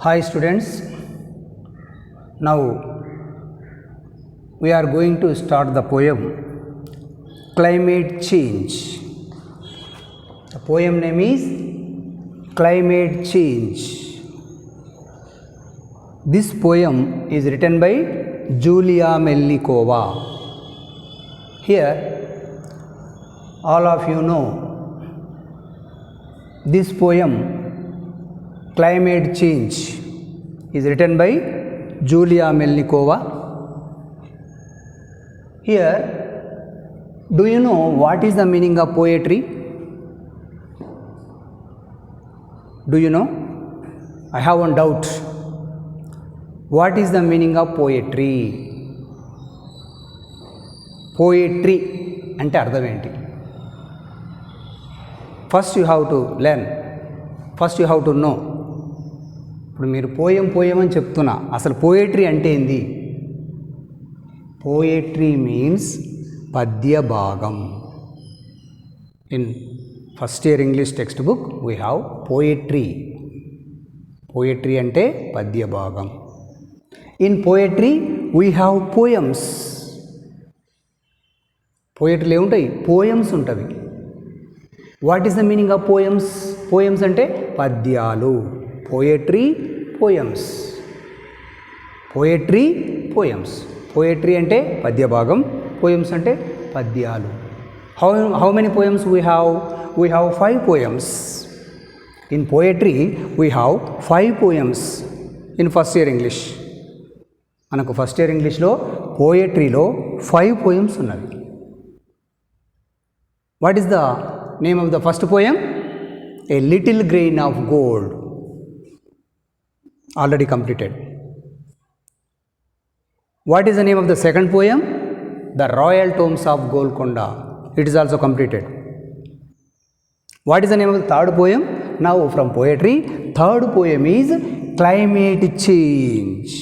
Hi students, now we are going to start the poem Climate Change. The poem name is Climate Change. This poem is written by Julia Melnikova. Here all of you know this poem Climate Change is written by Julia Melnikova. Here, do you know what is the meaning of poetry? Do you know? I have one doubt. What is the meaning of poetry? Poetry ante ardham enti? First you have to learn. First you have to know. ఇప్పుడు మీరు poem అని చెప్తున్నా, అసలు poetry అంటే ఏంది? Poetry means పద్య భాగం. In first year English textbook we have poetry. Poetry అంటే పద్య భాగం. In poetry we have poems. పోయట్రీలు ఏముంటాయి? పోయమ్స్ ఉంటుంది. What is the meaning of poems? Poems అంటే పద్యాలు. Poetry, poems. Poetry, poems. Poetry అంటే పద్య భాగం, పోయమ్స్ అంటే పద్యాలు. How many poems we have? We have 5 poems. In poetry we have 5 poems in first year English. మనకు first year ఇంగ్లీష్లో పోయట్రీలో 5 poems ఉన్నవి. What is the name of the first poem? A little grain of gold. Already completed. What is the name of the second poem? The Royal Tombs of Golconda. It is also completed. What is the name of the third poem? Now from poetry, third poem is Climate Change.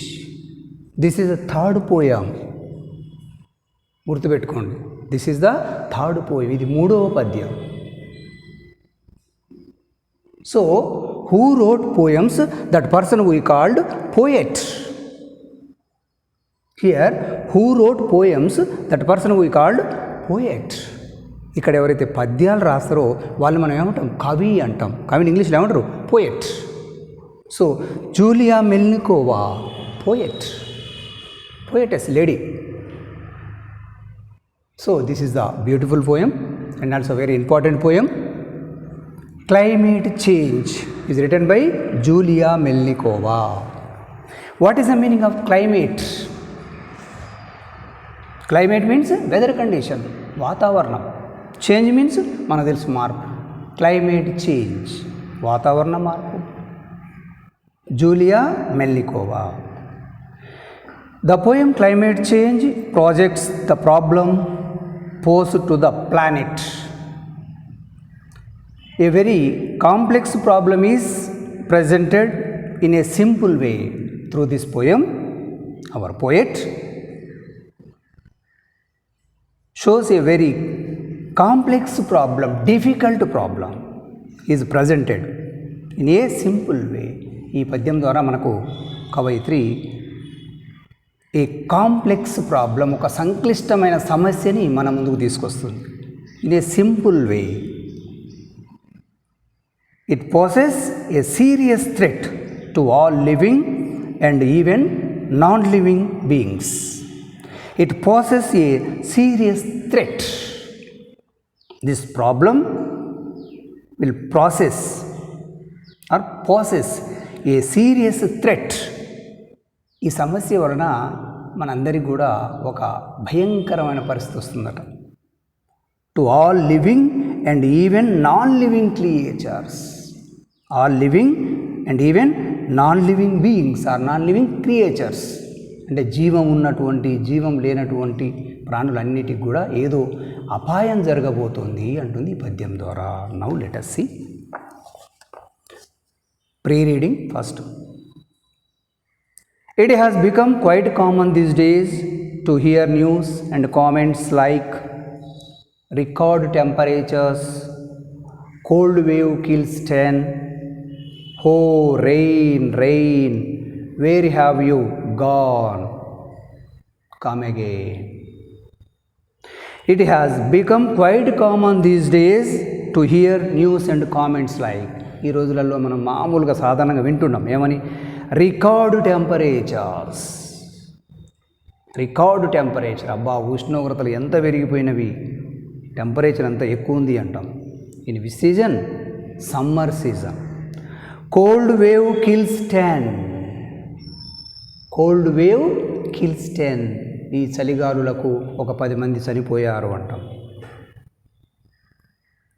This is the third poem. గుర్తుపెట్టుకోండి, this is the third poem. ఇది 3వ పద్యం. So who wrote poems? That person we called poet. Here who wrote poems? That person we called poet. ఇక్కడ ఎవరైతే పద్యాలు రాస్తారో వాళ్ళు మనం ఏమంటాం? కవి అంటాం. కవిని ఇంగ్లీష్లో ఏమంటారు? Poet. So Julia Melnikova poet, poetess lady. So this is the beautiful poem and also very important poem. Climate Change is written by Julia Melnikova. What is the meaning of climate? Climate means weather condition, వాతావరణం. Change means మనకు తెలుసు మార్పు. Climate change, వాతావరణ మార్పు. Julia Melnikova. The poem Climate Change projects the problem posed to the planet. A very complex problem is presented in a simple way through this poem. Our poet shows a very complex problem, difficult problem is presented in a simple way. ఈ పద్యం ద్వారా మనకు కవయిత్రి ఏ complex problem, ఒక సంక్లిష్టమైన సమస్యని మన ముందుకు తీసుకొస్తుంది in a simple way. It poses a serious threat to all living and even non-living beings. It poses a serious threat. This problem will poses a serious threat. ఈ సమస్య వలన మనందరికీ కూడా ఒక భయంకరమైన పరిస్థితి వస్తుందట. To all living and even non-living creatures. All living and even non-living beings or non-living creatures. అంటే జీవం ఉన్నటువంటి, జీవం లేనటువంటి ప్రాణులన్నిటికి కూడా ఏదో అపాయం జరగబోతోంది అంటుంది ఈ పద్యం ద్వారా. Now let us see. Pre-reading first. It has become quite common these days to hear news and comments like record temperatures, cold wave kills 10, Oh, rain, rain, where have you gone? Come again. It has become quite common these days to hear news and comments like, ఈ రోజులలో మనం మామూలుగా సాధారణంగా వింటున్నాం ఏమని, record temperatures. Record temperature, అబ్బా ఉష్ణోగ్రతలు ఎంత పెరిగిపోయినవి, టెంపరేచర్ అంత ఎక్కువ ఉంది అంటాం. In which season? Summer season. Cold wave kills 10. Cold wave kills 10. ఈ చలిగాలులకు ఒక 10 మంది చనిపోయారు అంటాం.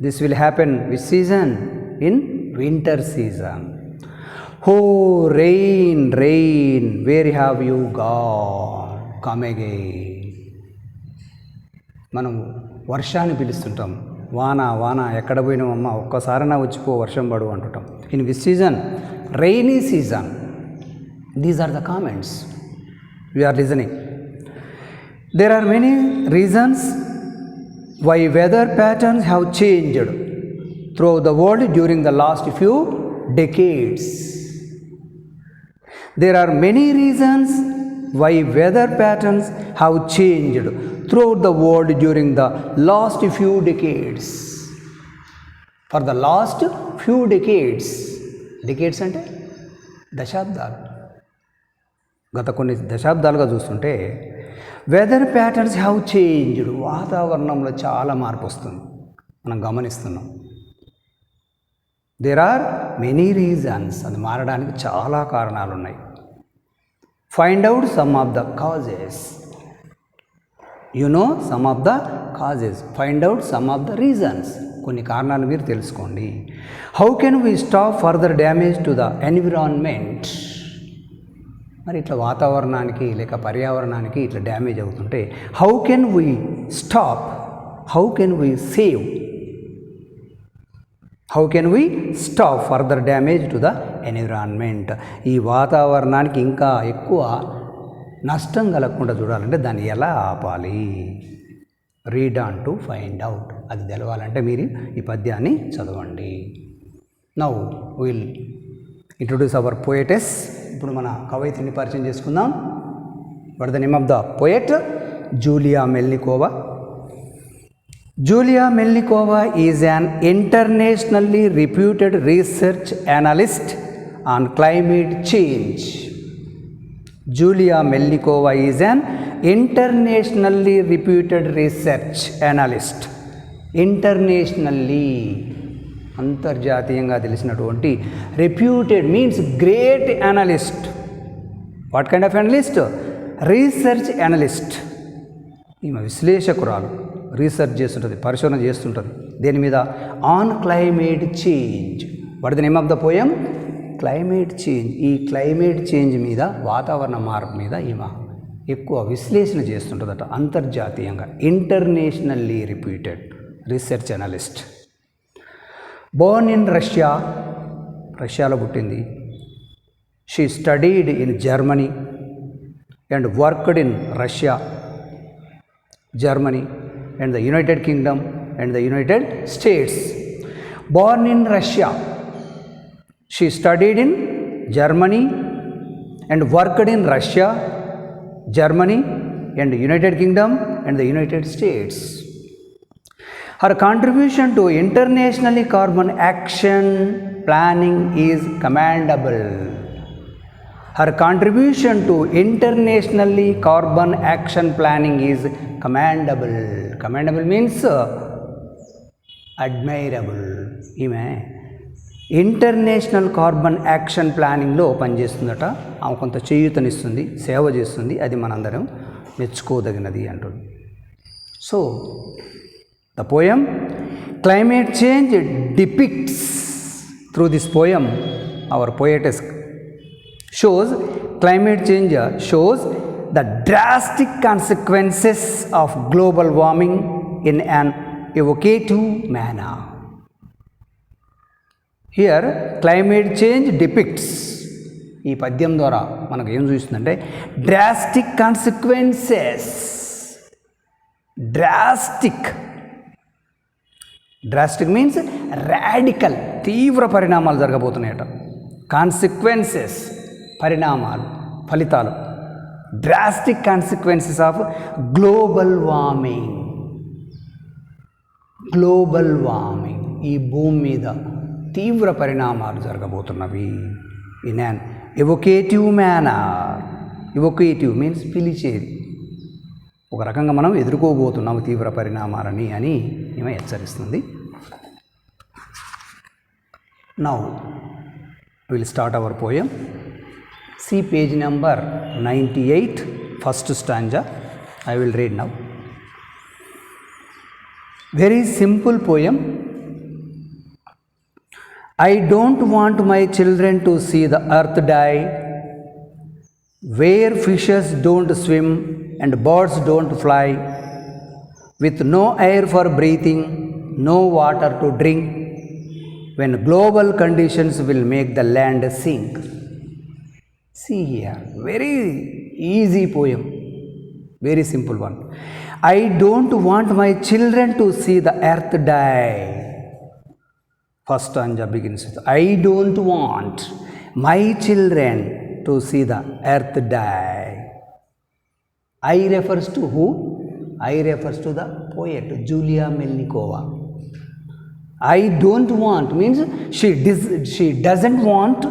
This will happen which season? In winter season. Oh rain, rain, where have you gone? Come again. మనం వర్షాన్ని పిలుస్తుంటాం, వాన వాన ఎక్కడ పోయినామమ్మా, ఒక్కసారైనా వచ్చిపో వర్షం పడు అంటుంటాం. In which season? Rainy season. These are the comments we are listening. There are many reasons why weather patterns have changed throughout the world during the last few decades. There are many reasons why weather patterns have changed throughout the world during the last few decades. For the last few decades. Decades అంటే దశాబ్దాలు. గత కొన్ని దశాబ్దాలుగా చూస్తుంటే weather patterns have changed. వాతావరణంలో చాలా మార్పు వస్తుంది, మనం గమనిస్తున్నాం. There are many reasons. అది మారడానికి చాలా కారణాలు ఉన్నాయి. Find out some of the causes. You know some of the causes. Find out some of the reasons. కొన్ని కారణాలు మీరు తెలుసుకోండి. How can we stop further damage to the environment. మరి ఇట్లా వాతావరణానికి లేక పర్యావరణానికి ఇట్లా డ్యామేజ్ అవుతుంటే how can we stop, how can we save, how can we stop further damage to the environment. ఈ వాతావరణానికి ఇంకా ఎక్కువ నష్టం కలగకుండా చూడాలంటే దాన్ని ఎలా ఆపాలి? Read on to find out. అది తెలవాలంటే మీరు ఈ పద్యాన్ని చదవండి. Now will introduce our poetess. ఇప్పుడు మన కవయిత్రిని పరిచయం చేసుకుందాం. What the name of the poet? Julia Melnikova. Julia Melnikova is an internationally reputed research analyst on climate change. Julia Melnikova is an internationally reputed research analyst. Internationally, అంతర్జాతీయంగా తెలిసినటువంటి reputed means great analyst. What kind of analyst? Research analyst. ఈమె విశ్లేషకురాలు, research చేస్తుంటుంది, పరిశోధన చేస్తుంటుంది. దేని మీద? On climate change. What the name of the poem? Climate change. ఈ climate change మీద, వాతావరణ మార్పు మీద ఈమె ఎక్కువ విశ్లేషణ చేస్తుంటుందట అంతర్జాతీయంగా. Internationally reputed research analyst. Born in Russia. రష్యాలో పుట్టింది. She studied in Germany and worked in Russia, Germany and the United Kingdom and the United States. Born in Russia, she studied in Germany and worked in Russia, Germany and the United Kingdom and the United States. Her contribution to internationally carbon action planning is commendable. Her contribution to internationally carbon action planning is commendable. Commendable means admirable. ఈమె international carbon action ప్లానింగ్లో పనిచేస్తుందట. ఆమె కొంత చేయూతనిస్తుంది, సేవ చేస్తుంది. అది మనందరం మెచ్చుకోదగినది అంటుంది. So the poem climate change depicts. Through this poem our poetess shows climate change shows the drastic consequences of global warming in an evocative manner. Here climate change depicts. ఈ పద్యం ద్వారా మనకు ఏం చూస్తుందంటే drastic consequences. Drastic means radical, తీవ్ర పరిణామాలు జరగబోతున్నాయట. Consequences, పరిణామాలు, ఫలితాలు, drastic consequences of global warming. Global warming, ఈ భూమి మీద తీవ్ర పరిణామాలు జరగబోతున్నవి. In an evocative manner. Evocative means పిలిచేది. ఒక రకంగా మనం ఎదుర్కోబోతున్నాము తీవ్ర పరిణామాలని అని ఈమె హెచ్చరిస్తుంది. Now will start our poem. See page number 98, first stanza. I will read now. Very simple poem. I don't want my children to see the earth die, where fishes don't swim and birds don't fly, with no air for breathing, no water to drink, when global conditions will make the land sink. See here, very easy poem, very simple one. I don't want my children to see the earth die. First stanza begins with I don't want my children to see the earth die. I refers to who? I refers to the poet Julia Melnikova. I don't want means she doesn't want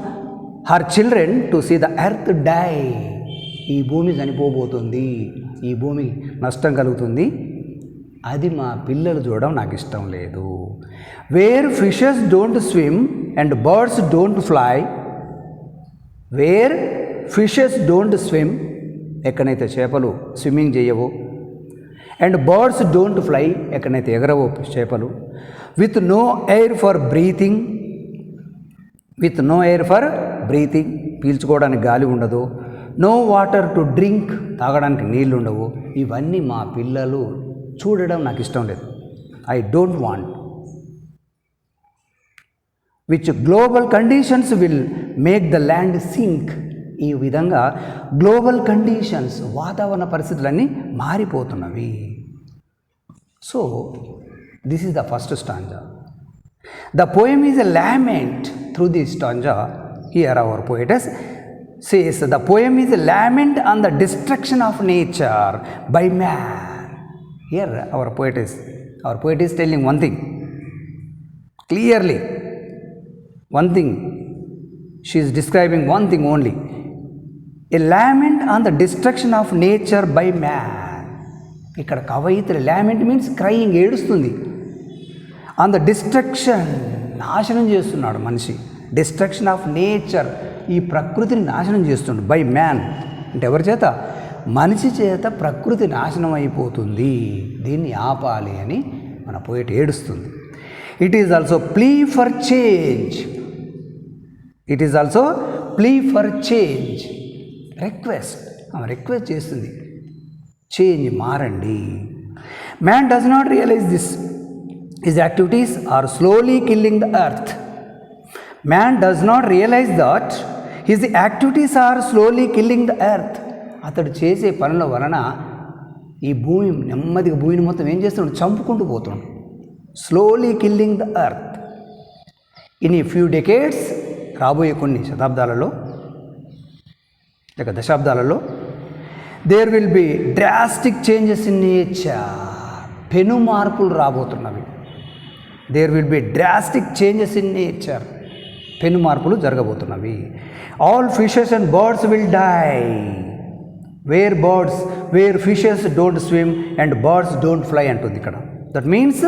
her children to see the earth die. ఈ భూమి చనిపోబోతుంది, ఈ భూమి నష్టం కలుగుతుంది, అది మా పిల్లలు చూడడం నాకు ఇష్టం లేదు. Where fishes don't swim and birds don't fly. Where fishes don't swim, ఎక్కడైతే చేపలు స్విమ్మింగ్ చేయవో, అండ్ బర్డ్స్ డోంట్ ఫ్లై, ఎక్కడైతే ఎగరవో చేపలు. With no air for breathing, with no air for breathing, పీల్చుకోవడానికి గాలి ఉండదు. నో వాటర్ టు డ్రింక్, తాగడానికి నీళ్ళు ఉండవు. ఇవన్నీ మా పిల్లలు చూడడం నాకు ఇష్టం లేదు. I don't want. Which global conditions will make the land sink. ఈ విధంగా గ్లోబల్ కండిషన్స్, వాతావరణ పరిస్థితులన్నీ మారిపోతున్నవి. So this is the first stanza. The poem is a lament. Through this stanza, here our poetess says the poem is a lament on the destruction of nature by man. Here our poet is telling one thing clearly. One thing, she is describing one thing only. A lament on the destruction of nature by man. ఇక్కడ కవయిత్రి, lament means crying, ఏడుస్తుంది. On the destruction, నాశనం చేస్తున్నాడు మనిషి. Destruction of nature, ఈ ప్రకృతిని నాశనం చేస్తుండు. By man అంటే ఎవరి చేత? మనిషి చేత ప్రకృతి నాశనం అయిపోతుంది, దీన్ని ఆపాలి అని మన పోయిట్ ఏడుస్తుంది. It is also plea for change. It is also plea for change. Request, ఆమె రిక్వెస్ట్ చేస్తుంది, చేంజ్, మారండి. Man does not realise this. His activities are slowly killing the earth. Man does not realize that his activities are slowly killing the earth. అతడు చేసే పనుల వలన ఈ భూమి నెమ్మదిగా భూమిని మొత్తం ఏం చేస్తున్నాడు? చంపుకుంటూ పోతున్నాడు. Slowly killing the earth. In a few decades, రాబోయే కొన్ని శతాబ్దాలలో లేక దశాబ్దాలలో, there will be drastic changes in nature. పెను మార్పులు రాబోతున్నవి. There will be drastic changes in nature. పెను మార్పులు జరగబోతున్నవి. All fishes and birds will die. Where fishes don't swim and birds don't fly అంటుంది ఇక్కడ. That means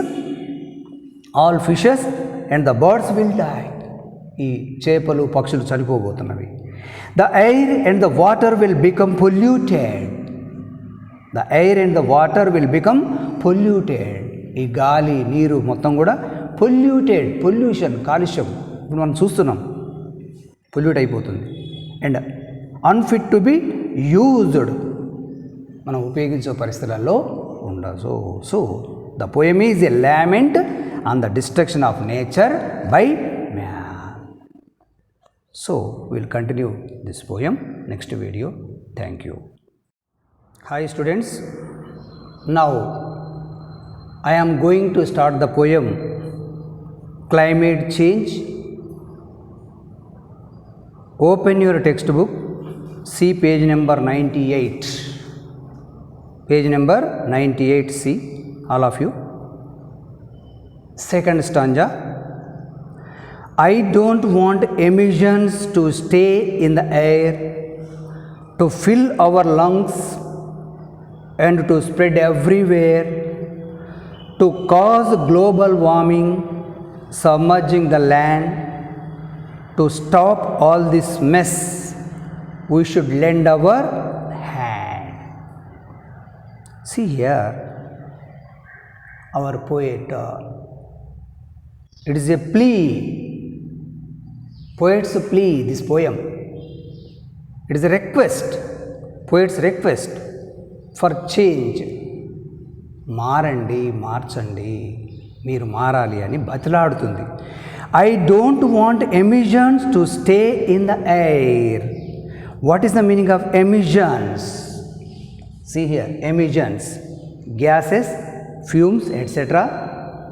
all fishes and the birds will die. ఈ చేపలు, పక్షులు చనిపోబోతున్నవి. The air and the water will become polluted. The air and the water will become polluted. ఈ గాలి, నీరు మొత్తం కూడా పొల్యూటెడ్. పొల్యూషన్, కాలుష్యం ఇప్పుడు మనం చూస్తున్నాం, పొల్యూట్ అయిపోతుంది. And unfit to be used, మనం ఉపయోగించే పరిస్థితులలో ఉండదు. So the poem is a lament on the destruction of nature by man. So will continue this poem next video. Thank you. Hi students, now I am going to start the poem Climate Change. Open your textbook, see page number 98. Page number 98, see, all of you. Second stanza. I don't want emissions to stay in the air, to fill our lungs and to spread everywhere, to cause global warming, submerging the land. To stop all this mess, we should lend our hand. See here, our poet, it is a plea, poet's plea, this poem. It is a request, poet's request for change. మారండి, మార్చండి, మీరు మారాలి అని బతిలాడుతుంది. I don't want emissions to stay in the air. What is the meaning of emissions? See here, emissions, gases, fumes, etc.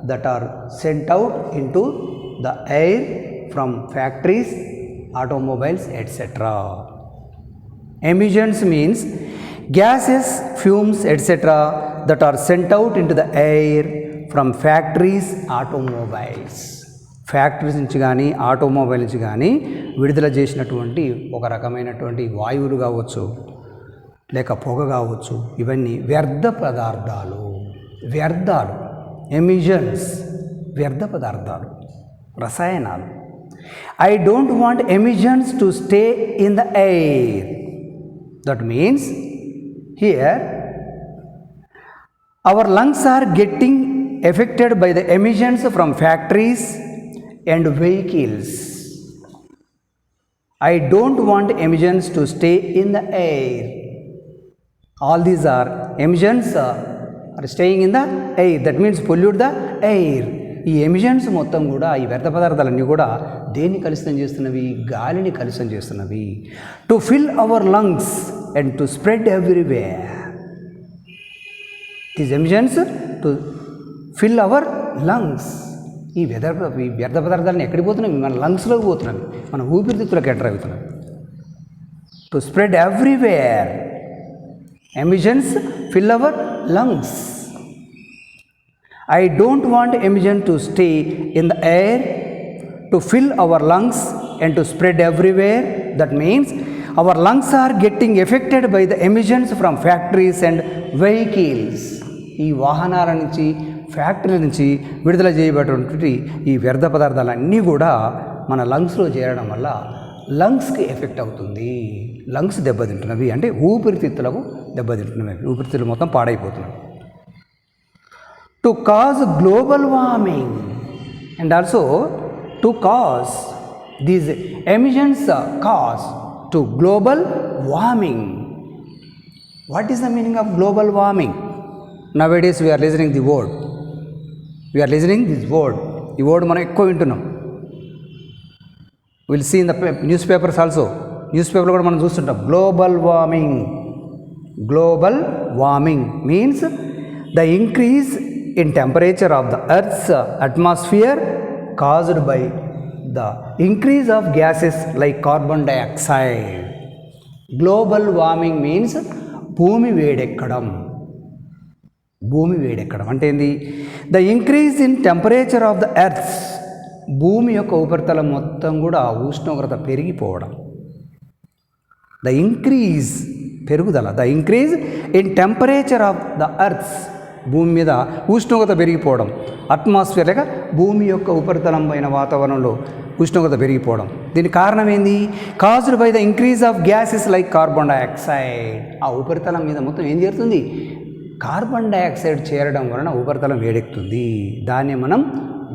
that are sent out into the air from factories, automobiles, etc. Emissions means gases, fumes, etc. that are sent out into the air from factories, automobiles. Factories నుంచి కానీ automobile నుంచి కానీ విడుదల చేసినటువంటి ఒక రకమైనటువంటి వాయువులు కావచ్చు, లేక పొగ కావచ్చు, ఇవన్నీ వ్యర్థ పదార్థాలు. వ్యర్థాలు, ఎమిషన్స్, వ్యర్థ పదార్థాలు, రసాయనాలు. I don't want emissions to stay in the air. That means here our lungs are getting affected by the emissions from factories and vehicles. I don't want emissions to stay in the air. All these are emissions are staying in the air. That means pollute the air. ఈ emissions మొత్తం కూడా, ఈ వ్యర్థ పదార్థాలన్నీ కూడా దేన్ని కలుషితం చేస్తున్నవి? గాలిని కలుషితం చేస్తున్నవి. To fill our lungs and to spread everywhere. These emissions to fill our lungs. ఈ వ్యర్థ పదార్థాలను ఎక్కడికి పోతున్నాయి? మన లంగ్స్లోకి పోతున్నాయి, మన ఊపిరితిత్తులకు ఎంటర్ అవుతున్నాయి. To spread everywhere. Emissions fill our lungs. I don't want emission to stay in the air, to fill our lungs and to spread everywhere. That means our lungs are getting affected by the emissions from factories and vehicles. ఈ వాహనాల నుంచి, ఫ్యాక్టరీల నుంచి విడుదల చేయబడినటువంటి ఈ వ్యర్థ పదార్థాలన్నీ కూడా మన లంగ్స్లో చేరడం వల్ల లంగ్స్కి ఎఫెక్ట్ అవుతుంది. లంగ్స్ దెబ్బతింటున్నవి, అంటే ఊపిరితిత్తులకు దెబ్బతింటున్నవి, ఊపిరితిత్తులు మొత్తం పాడైపోతున్నవి. To cause global warming and also to cause these emissions cause to global warming. What is the meaning of global warming? Nowadays we are listening the word. We are listening this word. ఈ word మనం ఎక్కువ వింటున్నాం. Will see in the newspapers also. News పేపర్లో కూడా మనం చూస్తుంటాం global warming. Global warming means the increase in temperature of the earth's atmosphere caused by the increase of gases like carbon dioxide. Global warming means భూమి వేడెక్కడం. భూమి వేడెక్కడం అంటే ఏంది? The increase in temperature of the earth's. భూమి యొక్క ఉపరితలం మొత్తం కూడా ఉష్ణోగ్రత పెరిగిపోవడం. ద ఇంక్రీజ్, పెరుగుదల. The increase in temperature of the earth's. భూమి మీద ఉష్ణోగ్రత పెరిగిపోవడం. అట్మాస్ఫియర్ లేక భూమి యొక్క ఉపరితలం పైన వాతావరణంలో ఉష్ణోగ్రత పెరిగిపోవడం. దీనికి కారణం ఏంది? Caused by the increase of gases like carbon dioxide. ఆ ఉపరితలం మీద మొత్తం ఏం చేరుతుంది? కార్బన్ డైఆక్సైడ్ చేరడం వలన ఉపరితలం వేడెక్కుతుంది. దాన్ని మనం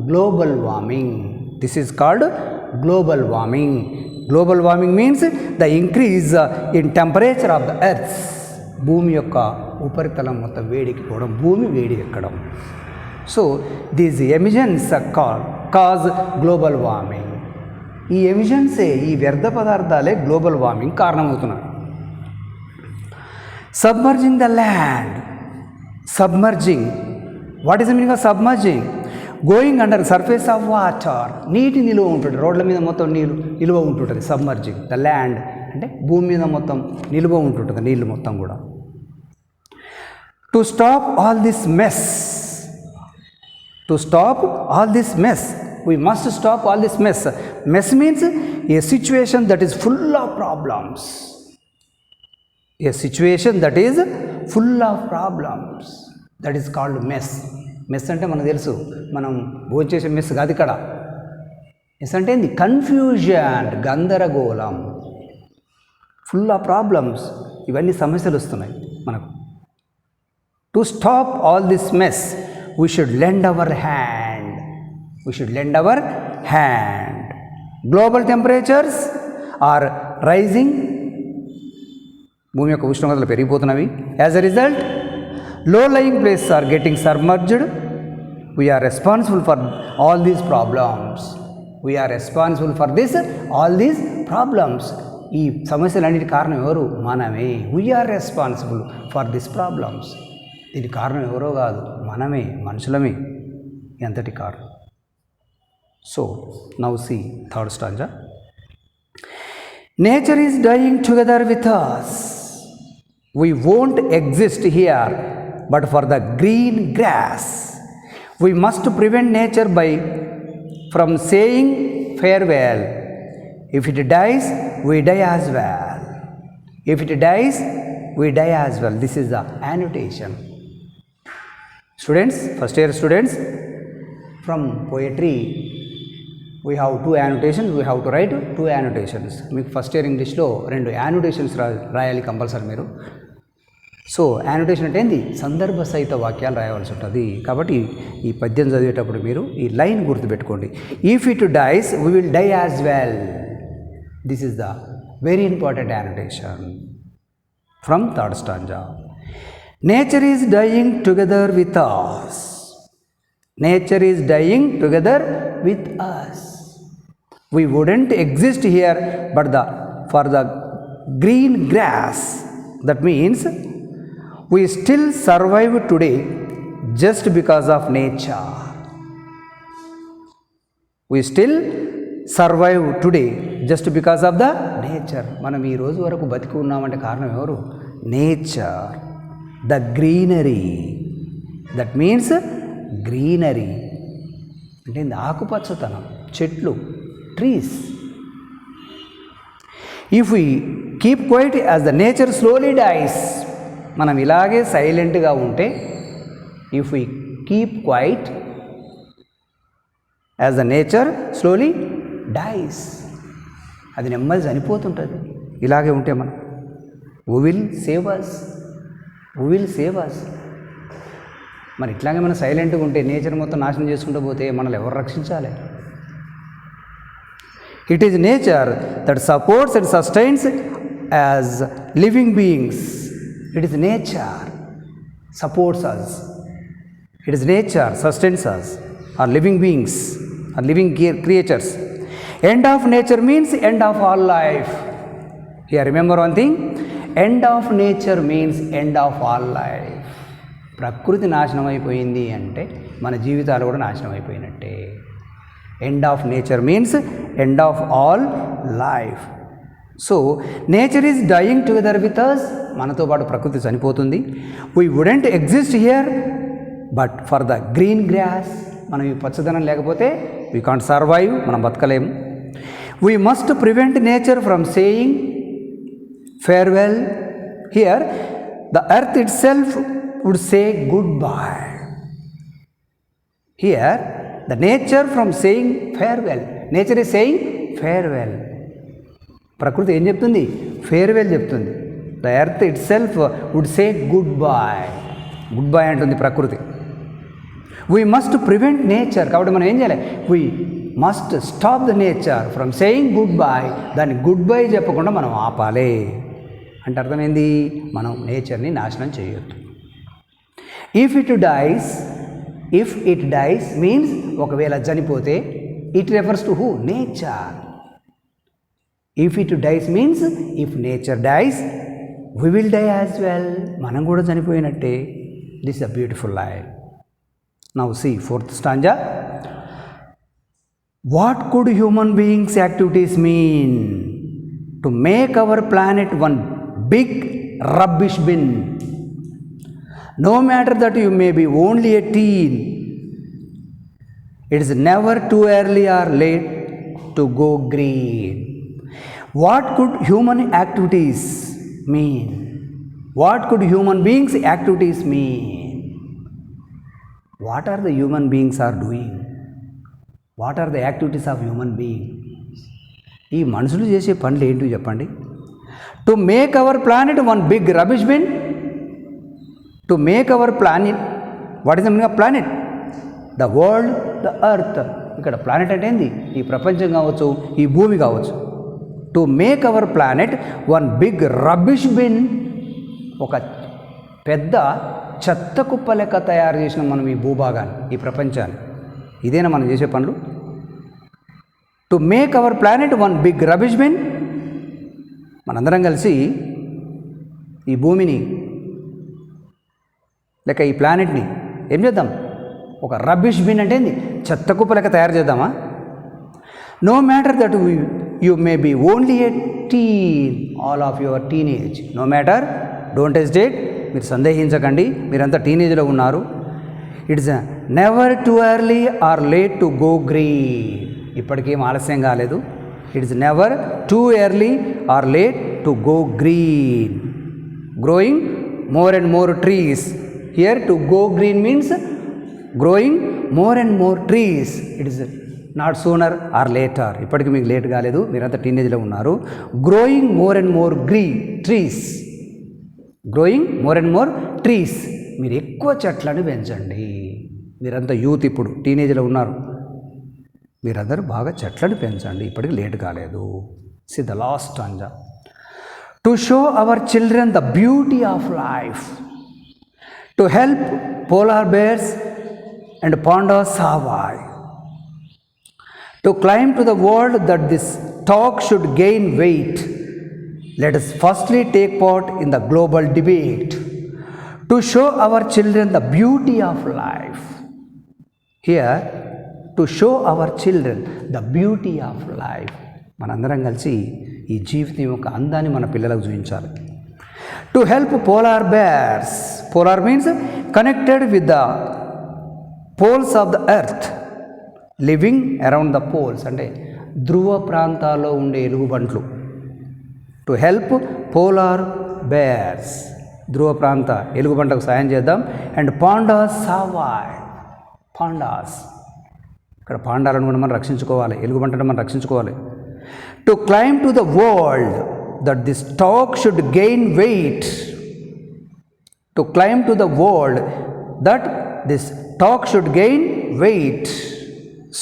global warming. This is called global warming. Global warming means the increase in temperature of the earth's. భూమి యొక్క ఉపరితలం మొత్తం వేడెక్కిపోవడం, భూమి వేడి ఎక్కడం. So these emissions cause global warming. ఈ ఎమిషన్సే, ఈ వ్యర్థ పదార్థాలే గ్లోబల్ వార్మింగ్ కారణమవుతున్నాయి. Submerging the land. Submerging. What is the meaning of submerging? Going under surface of water, నీటి నిలువ ఉంటుంది, రోడ్ల మీద మొత్తం నిలువ ఉంటుంటుంది. సబ్మర్జింగ్ ద ల్యాండ్ అంటే భూమి మీద మొత్తం నిలువ ఉంటుంటుంది నీళ్ళు మొత్తం కూడా. To stop all this mess, to stop all this mess, we must stop all this mess. Mess means a situation that is full of problems, a situation that is full of problems, that is called mess. Mess అంటే మనకు తెలుసు, మనం భోజనం చేసే mess కాదు ఇక్కడ. Mess అంటే ఏంది? కన్ఫ్యూజన్, గందరగోళం, ఫుల్ ఆఫ్ ప్రాబ్లమ్స్, ఇవన్నీ సమస్యలు వస్తున్నాయి మనకు. To stop all this mess we should lend our hand, we should lend our hand. Global temperatures are rising, భూమి యొక్క ఉష్ణోగ్రతలు పెరిగిపోతున్నవి. As a result low lying places are getting submerged. We are responsible for all these problems. We are responsible for this all these problems. ఈ సమస్యలన్నిటి కారణం ఎవరు? మనమే. We are responsible for these problems. దీనికి కారణం ఎవరో కాదు, మనమే, మనుషులమే ఎంతటి కారణం. So, now see third stanza. Nature is dying together with us. We won't exist here but for the green grass. We must prevent nature from saying farewell. If it dies, we die as well. If it dies, we die as well. This is the annotation. Students, first year students, from poetry we have two annotations, we have to write two annotations. మీకు first year ఇంగ్లీష్లో 2 annotations రాయాలి compulsory మీరు. So annotation అంటే ఏంది? సందర్భ సహిత వాక్యాలు రాయవలసి ఉంటుంది. కాబట్టి ఈ పద్యం చదివేటప్పుడు మీరు ఈ లైన్ గుర్తుపెట్టుకోండి. If it dies we will die as well. This is the very important annotation from third stanza. Nature is dying together with us. Nature is dying together with us. We wouldn't exist here but for the green grass. That means we still survive today just because of nature. We still survive today just because of the nature. మనం ఈ రోజు వరకు బతికి ఉన్నామంటే కారణం ఎవరు? Nature, the greenery. That means greenery అంటే ఆకుపచ్చతనం, చెట్లు, trees. If we keep quiet as the nature slowly dies, మనం ఇలాగే సైలెంట్గా ఉంటే, if we keep quiet as the nature slowly dies, అది నెమ్మది చనిపోతుంటుంది ఇలాగే ఉంటే మనం. who will save us? Who will save us? మరి ఇట్లాగే మనం సైలెంట్గా ఉంటే నేచర్ మొత్తం నాశనం చేసుకుంటూ పోతే మనల్ని ఎవరు రక్షించాలి? It is nature that supports and sustains us living beings. It is nature supports us. It is nature sustains us are living beings or living creatures. End of nature means end of all life. Here remember one thing, end of nature means end of all life. ప్రకృతి నాశనం అయిపోయింది అంటే మన జీవితాలు కూడా నాశనం అయిపోయినట్టే. End of nature means end of all life. So nature is dying together with us, మనతో పాటు ప్రకృతి చనిపోతుంది. We wouldn't exist here but for the green grass. మనం ఈ పచ్చదనం లేకపోతే వీ కాంట్ సర్వైవ్, మనం బతకలేము. We must prevent nature from saying farewell. Here the earth itself would say goodbye. Here the nature from saying farewell. Nature is saying farewell. ప్రకృతి ఏం చెప్తుంది? Farewell చెప్తుంది. The earth itself would say goodbye. Goodbye అంటుంది ప్రకృతి. We must prevent nature. కాబట్టి మనం ఏం చేయాలి? We must stop the nature from saying goodbye. దాన్ని గుడ్ బై చెప్పకుండా మనం ఆపాలి. అంటే అర్థమైంది? మనం నేచర్ని నాశనం చేయొద్దు. ఇఫ్ ఇట్ డైస్ మీన్స్ ఒకవేళ చనిపోతే, it refers to who? Nature. If it dies means if nature dies we will die as well. మనం కూడా చనిపోయినట్టే. This is a beautiful line. Now see fourth stanza. What could human beings' activities mean? To make our planet one big rubbish bin. No matter that you may be only a teen, it is never too early or late to go green. What could human activities mean? What could human beings' activities mean? What are the human beings are doing? What are the activities of human being? ఈ మనుషులు చేసే పనులు ఏంటో చెప్పండి. To make our planet one big rubbish bin. To make our planet, what is the meaning of planet? The world, the earth. ఇక్కడ planet అంటే ఏంది? ఈ ప్రపంచం కావచ్చు, ఈ భూమి కావచ్చు. To make our planet one big rubbish bin. ఒక పెద్ద చెత్త కుప్ప లెక్క తయారు చేసిన మనం ఈ భూభాగాన్ని, ఈ ప్రపంచాన్ని. ఇదేనా మనం చేసే పనులు? To make our planet one big rubbish bin. మనందరం కలిసి ఈ భూమిని లేక ఈ ప్లానెట్ని ఏం చేద్దాం? ఒక రబిష్ బిన్ అంటే ఏంది? చెత్త కుప్ప లెక్క తయారు చేద్దామా? No matter that you may be only a teen, all of your teenage. No matter, don't hesitate, మీరు సందేహించకండి, మీరంతా టీనేజ్లో ఉన్నారు. It's never too early or late to go green. ఇప్పటికేం ఆలస్యం కాలేదు. It's never too early or late to go green. Growing more and more trees. Here to go green means growing more and more trees. It is not sooner or later. ఇప్పటికి మీకు late కాలేదు, మీరంతా టీనేజ్లో ఉన్నారు. Growing more and more trees. Growing more and more trees. మీరు ఎక్కువ చెట్లను పెంచండి. మీరంతా యూత్, ఇప్పుడు టీనేజ్లో ఉన్నారు, మీరందరూ బాగా చెట్లను పెంచండి. ఇప్పటికి లేట్ కాలేదు. See the last stanza. To show our children the beauty of life. To help polar bears and pandas survive. To climb to the world that this talk should gain weight. Let us firstly take part in the global debate. To show our children the beauty of life. Here, to show our children the beauty of life. మనందరం కలిసి ఈ జీవితం యొక్క అందాన్ని మన పిల్లలకు చూపించాలి. To help polar bears. Polar means connected with the poles of the earth, living around the poles. అంటే ధ్రువ ప్రాంతాల్లో ఉండే ఎలుగుబంట్లు. టు హెల్ప్ పోలార్ బేర్స్, ధ్రువ ప్రాంత ఎలుగుబంటకు సాయం చేద్దాం. And pandas survive. పాండాస్, ఇక్కడ పాండాలను కూడా మనం రక్షించుకోవాలి, ఎలుగుబంటను మనం రక్షించుకోవాలి. To climb to the world that this talk should gain weight. To climb to the world that this talk should gain weight.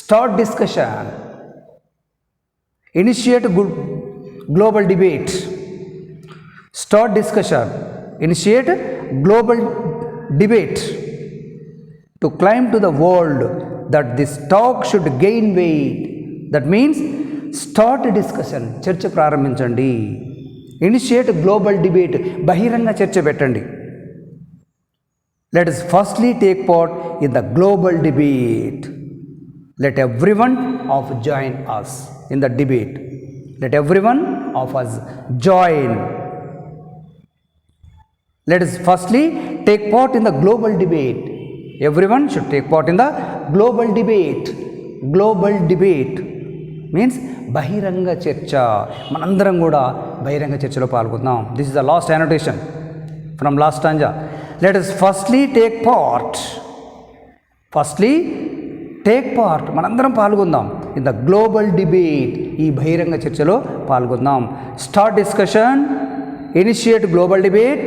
Start discussion. Initiate global debate. Start discussion. Initiate global debate. To climb to the world that this talk should gain weight. That means start discussion. చర్చ ప్రారంభించండి. Initiate global debate. బహిరంగ చర్చ పెట్టండి. Let us firstly take part in the global debate. Let everyone of join us in the debate. Let everyone of us join. Let us firstly take part in the global debate. Everyone should take part in the global debate. Global debate means బహిరంగ చర్చ. మనందరం కూడా బహిరంగ చర్చలో పాల్గొందాం. This is the last annotation from last stanza. Let us firstly take part. Firstly take part, మనందరం పాల్గొందాం. In the global debate, ఈ బహిరంగ చర్చలో పాల్గొందాం. Start discussion. Initiate global debate,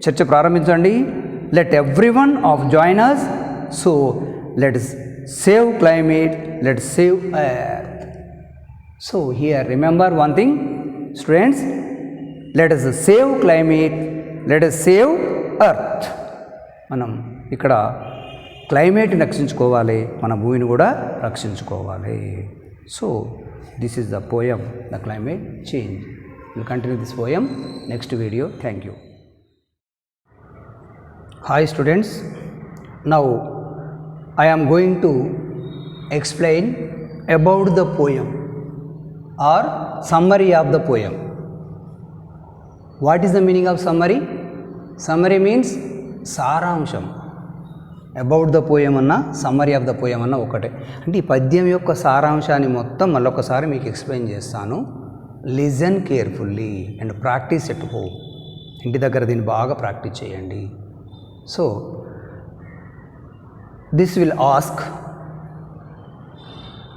చర్చ ప్రారంభించండి. Let every one of join us. So let save climate, let save earth. So here remember one thing students, let us save climate, let us save earth. మనం ఇక్కడ క్లైమేట్ని రక్షించుకోవాలి, మన భూమిని కూడా రక్షించుకోవాలి. So this is the poem, the climate change. Will continue this poem next video. Thank you. Hi students, now I am going to explain about the poem or summary of the poem. What is the meaning of summary? Summary means సారాంశం. About the poem అన్న summary of the poem అన్న ఒకటే. అంటే ఈ పద్యం యొక్క సారాంశాన్ని మొత్తం మళ్ళొకసారి మీకు ఎక్స్ప్లెయిన్ చేస్తాను. Listen carefully and practice at home. ఇంటి దగ్గర దీన్ని బాగా ప్రాక్టీస్ చేయండి. So this will ask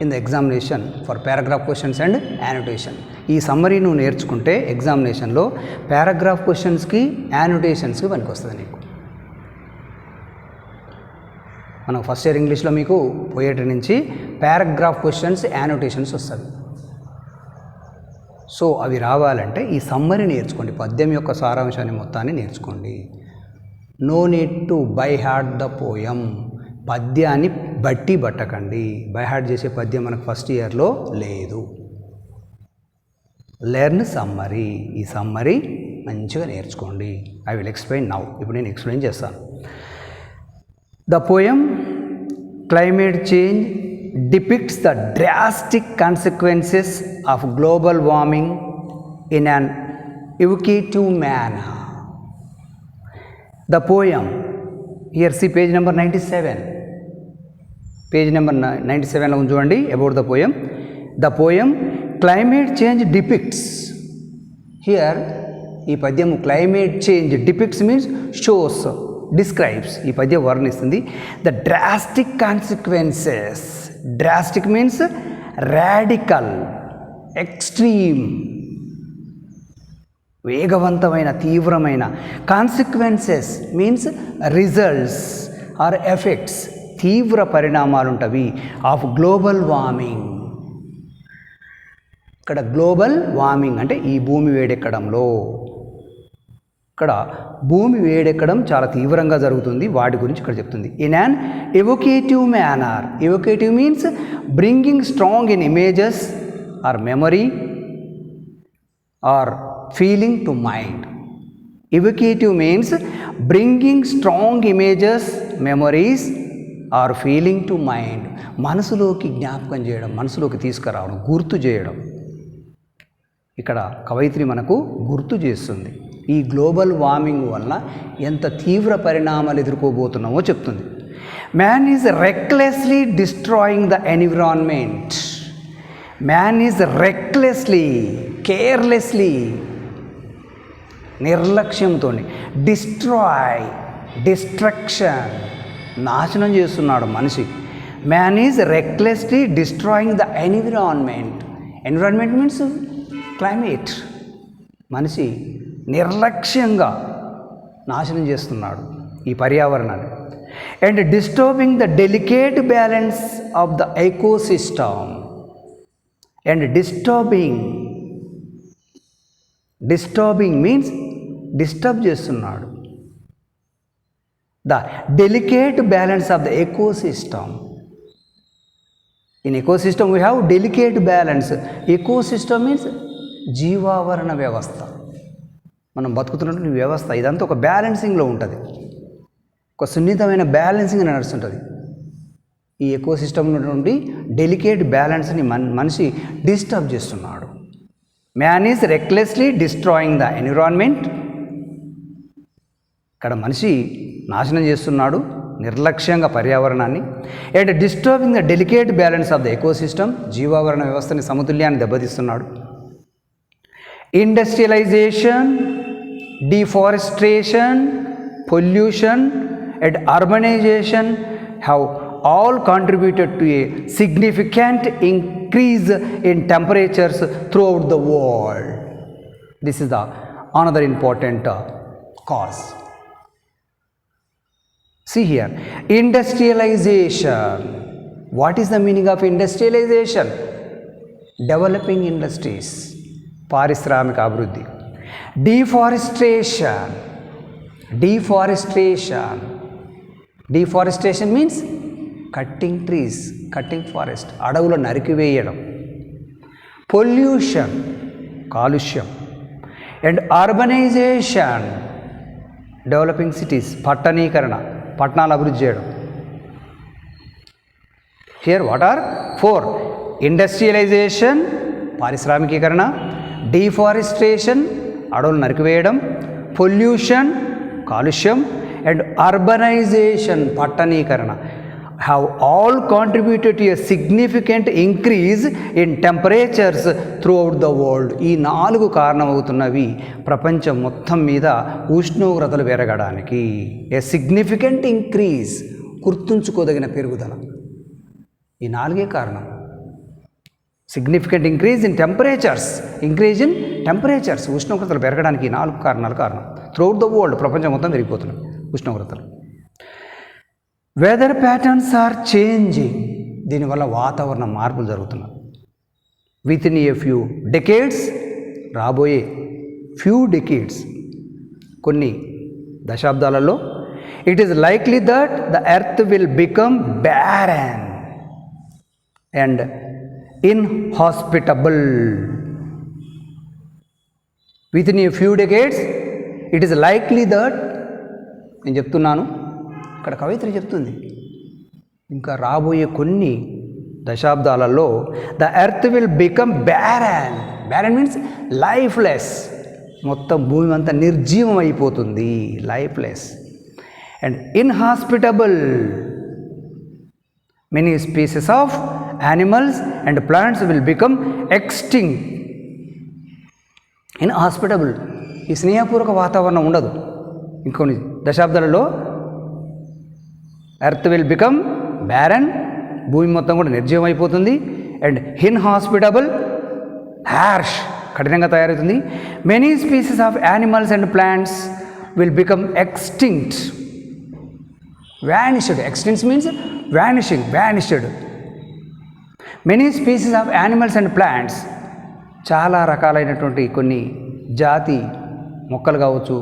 in the examination for paragraph questions and annotation. ఈ సమ్మరీ నువ్వు నేర్చుకుంటే ఎగ్జామినేషన్లో పారాగ్రాఫ్ క్వశ్చన్స్కి యానోటేషన్స్కి పనికొస్తుంది నీకు. మనకు ఫస్ట్ ఇయర్ ఇంగ్లీష్లో మీకు పోయేటి నుంచి పారాగ్రాఫ్ క్వశ్చన్స్ యానోటేషన్స్ వస్తుంది. సో అవి రావాలంటే ఈ సమ్మరీ నేర్చుకోండి. పద్యం యొక్క సారాంశాన్ని మొత్తాన్ని నేర్చుకోండి. No need to by heart the poem. పద్యాన్ని బట్టి పట్టకండి. బై హార్ట్ చేసే పద్యం మనకు ఫస్ట్ ఇయర్లో లేదు. Learn summary. ఈ సమ్మరీ మంచిగా నేర్చుకోండి. I will explain now. ఇప్పుడు నేను ఎక్స్ప్లెయిన్ చేస్తాను. The poem Climate Change depicts the drastic consequences of global warming in an evocative manner. The poem, here see page number 97. Page number 97 lo unchuvandi about the poem. The poem Climate Change depicts. Here ఈ పద్యం climate change depicts means shows, describes. ఈ పద్యం వర్ణిస్తుంది the drastic consequences. Drastic means radical, extreme, వేగవంతమైన, తీవ్రమైన. Consequences means results or effects, తీవ్ర పరిణామాలు ఉంటవి ఆఫ్ గ్లోబల్ వార్మింగ్. ఇక్కడ గ్లోబల్ వార్మింగ్ అంటే ఈ భూమి వేడెక్కడంలో, ఇక్కడ భూమి వేడెక్కడం చాలా తీవ్రంగా జరుగుతుంది. వాటి గురించి ఇక్కడ చెప్తుంది. In an evocative manner. Evocative means bringing strong in images or memory or feeling to mind. Evocative means bringing strong images, memories or feeling to mind. మనసులోకి జ్ఞాపకం చేయడం, మనసులోకి తీసుకురావడం, గుర్తు చేయడం. ఇక్కడ కవయిత్రి మనకు గుర్తు చేస్తుంది ఈ గ్లోబల్ వార్మింగ్ వల్ల ఎంత తీవ్ర పరిణామాలు ఎదుర్కోబోతున్నామో చెప్తుంది. Man is recklessly destroying the environment. Man is recklessly, carelessly, నిర్లక్ష్యంతో డిస్ట్రాయ్, డిస్ట్రక్షన్, నాశనం చేస్తున్నాడు మనిషి. Man is recklessly destroying the environment. Environment means climate. మనిషి నిర్లక్ష్యంగా నాశనం చేస్తున్నాడు ఈ పర్యావరణాన్ని. And disturbing the delicate balance of the ecosystem. And disturbing means disturb చేస్తున్నాడు the delicate balance of the ecosystem. In ecosystem we have delicate balance. Ecosystem means జీవావరణ వ్యవస్థ, మనం బతుకుతున్నటువంటి వ్యవస్థ. ఇదంతా ఒక బ్యాలెన్సింగ్లో ఉంటుంది, ఒక సున్నితమైన బ్యాలెన్సింగ్ నడుస్తుంటుంది. ఈ ఎకోసిస్టమ్ నుండి డెలికేట్ బ్యాలెన్స్ని మనిషి డిస్టర్బ్ చేస్తున్నాడు. Man is recklessly destroying the environment. ఇక్కడ మనిషి నాశనం చేస్తున్నాడు నిర్లక్ష్యంగా పర్యావరణాన్ని. And disturbing the delicate balance of the ecosystem. జీవావరణ వ్యవస్థని, సమతుల్యాన్ని దెబ్బతీస్తున్నాడు. Industrialisation, deforestation, pollution and urbanization have all contributed to a significant increase in temperatures throughout the world. This is the another important cause. See here, industrialization. What is the meaning of industrialization? Developing industries, పారిశ్రామిక అభివృద్ధి. Deforestation means cutting trees, cutting forest, అడవులు నరికివేయడం. Pollution, కాలుష్యం. And urbanisation, developing cities, పట్టణీకరణ, పట్టణాలు అభివృద్ధి చేయడం. Here what are 4? Industrialisation, పారిశ్రామికీకరణ, డీఫారెస్టేషన్, అడవులు నరికివేయడం, పొల్యూషన్, కాలుష్యం, అండ్ అర్బనైజేషన్, పట్టణీకరణ have all contributed to a significant increase in temperatures throughout the world. ఈ 4 కారణమవుతున్నవి ప్రపంచం మొత్తం మీద ఉష్ణోగ్రతలు పెరగడానికి. ఏ సిగ్నిఫికెంట్ ఇంక్రీజ్, గుర్తుంచుకోదగిన పెరుగుదల. ఈ 4 కారణం. సిగ్నిఫికెంట్ ఇంక్రీజ్ ఇన్ టెంపరేచర్స్, ఉష్ణోగ్రతలు పెరగడానికి 4 కారణాలు కారణం. త్రూఅవుట్ ద వరల్డ్, ప్రపంచం మొత్తం పెరిగిపోతున్నాయి ఉష్ణోగ్రతలు. వెదర్ ప్యాటర్న్స్ ఆర్ చేంజింగ్, దీనివల్ల వాతావరణ మార్పులు జరుగుతున్నాయి. Within a few decades, రాబోయే ఫ్యూ డెకేడ్స్, కొన్ని దశాబ్దాలలో, it is likely that the earth will become barren and inhospitable. Within a few decades it is likely that, నేను చెప్తున్నాను, ఇక్కడ కవిత్రి చెప్తుంది, ఇంకా రాబోయే కొన్ని దశాబ్దాలలో the earth will become barren. Barren means lifeless, మొత్తం భూమి అంతా నిర్జీవం అయిపోతుంది, lifeless. And inhospitable, many species of animals and plants will become extinct. Inhospitable, ఈ స్నేహపూర్వక వాతావరణం ఉండదు ఇంకొన్ని దశాబ్దాలలో. ఎర్త్ విల్ బికమ్ బ్యారన్, భూమి మొత్తం కూడా నిర్జీవం అయిపోతుంది. అండ్ ఇన్హాస్పిటబుల్, హార్ష్, కఠినంగా తయారవుతుంది. Many species of animals and plants will become extinct. Vanished, extinct means vanishing, vanished. Many species of animals and plants, చాలా రకాలైనటువంటి కొన్ని జాతి మొక్కలు కావచ్చు,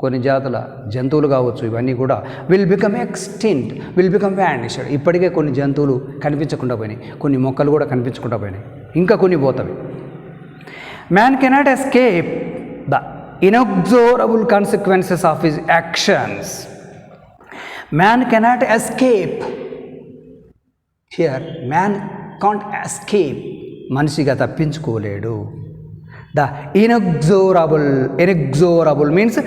కొన్ని జాతుల జంతువులు కావచ్చు, ఇవన్నీ కూడా will become extinct, will become vanished. ఇప్పటికే కొన్ని జంతువులు కనిపించకుండా పోయినాయి, కొన్ని మొక్కలు కూడా కనిపించకుండా పోయినాయి, ఇంకా కొన్ని పోతవి. Man cannot escape the inexorable consequences of his actions. Man cannot escape, here man can't escape, మనిషిగా తప్పించుకోలేడు. The inexorable means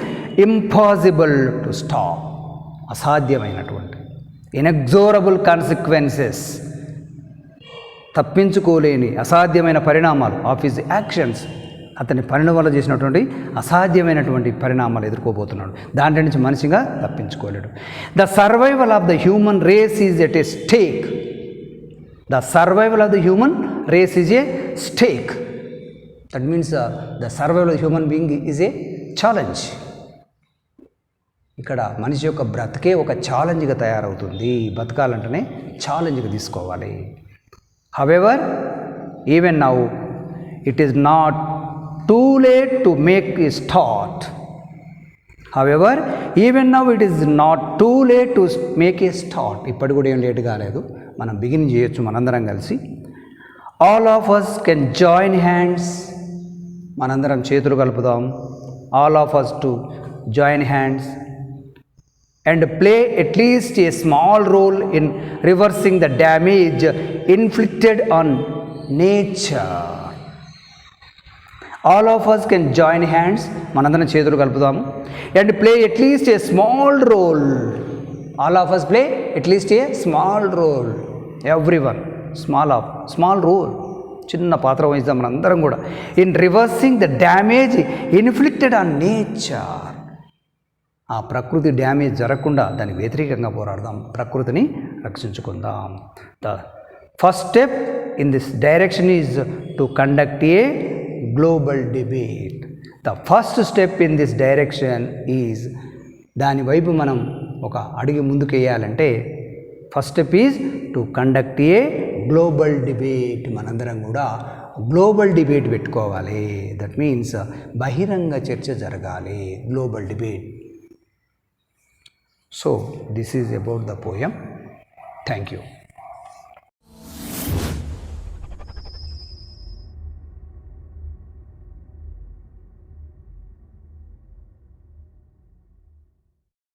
impossible to stop, అసాధ్యమైనటువంటి. ఇనెక్సోరబుల్ కాన్సిక్వెన్సెస్, తప్పించుకోలేని అసాధ్యమైన పరిణామాలు ఆఫ్ హిజ్ యాక్షన్స్, అతని పనుల వల్ల చేసినటువంటి అసాధ్యమైనటువంటి పరిణామాలు ఎదుర్కోబోతున్నాడు. దాంట్లో నుంచి మనిషిగా తప్పించుకోలేడు. The survival of the human race is at a stake. The survival of the human race is a stake. That means the survival of human being is a challenge. ఇక్కడ మనిషి యొక్క బ్రతికే ఒక ఛాలెంజ్గా తయారవుతుంది. బతకాలంటేనే ఛాలెంజ్గా తీసుకోవాలి. However, even now it is not too late to make a start. However, even now it is not too late to make a start. ఇప్పటి కూడా ఏం లేట్ కాలేదు, మనం బిగిన్ చేయొచ్చు మనందరం కలిసి. All of us can join hands, మనందరం చేతులు కలుపుదాం. All of us to join hands and play at least a small role in reversing the damage inflicted on nature. All of us can join hands, manandana chedulu kalupudamu, and play at least a small role. All of us play at least a small role. Everyone, small role, చిన్న పాత్ర వహిస్తాం మనందరం కూడా. In reversing the damage inflicted on nature. ఆ ప్రకృతి damage జరగకుండా దానికి వ్యతిరేకంగా పోరాడదాం, ప్రకృతిని రక్షించుకుందాం. The first step in this direction is to conduct a global debate. The first step in this direction is, దాని వైపు మనం ఒక అడుగు ముందుకు వేయాలంటే first step is to conduct a global debate. మనందరం కూడా గ్లోబల్ డిబేట్ పెట్టుకోవాలి. దట్ మీన్స్ బహిరంగ చర్చ జరగాలి, global debate. So, this is about the poem. Thank you.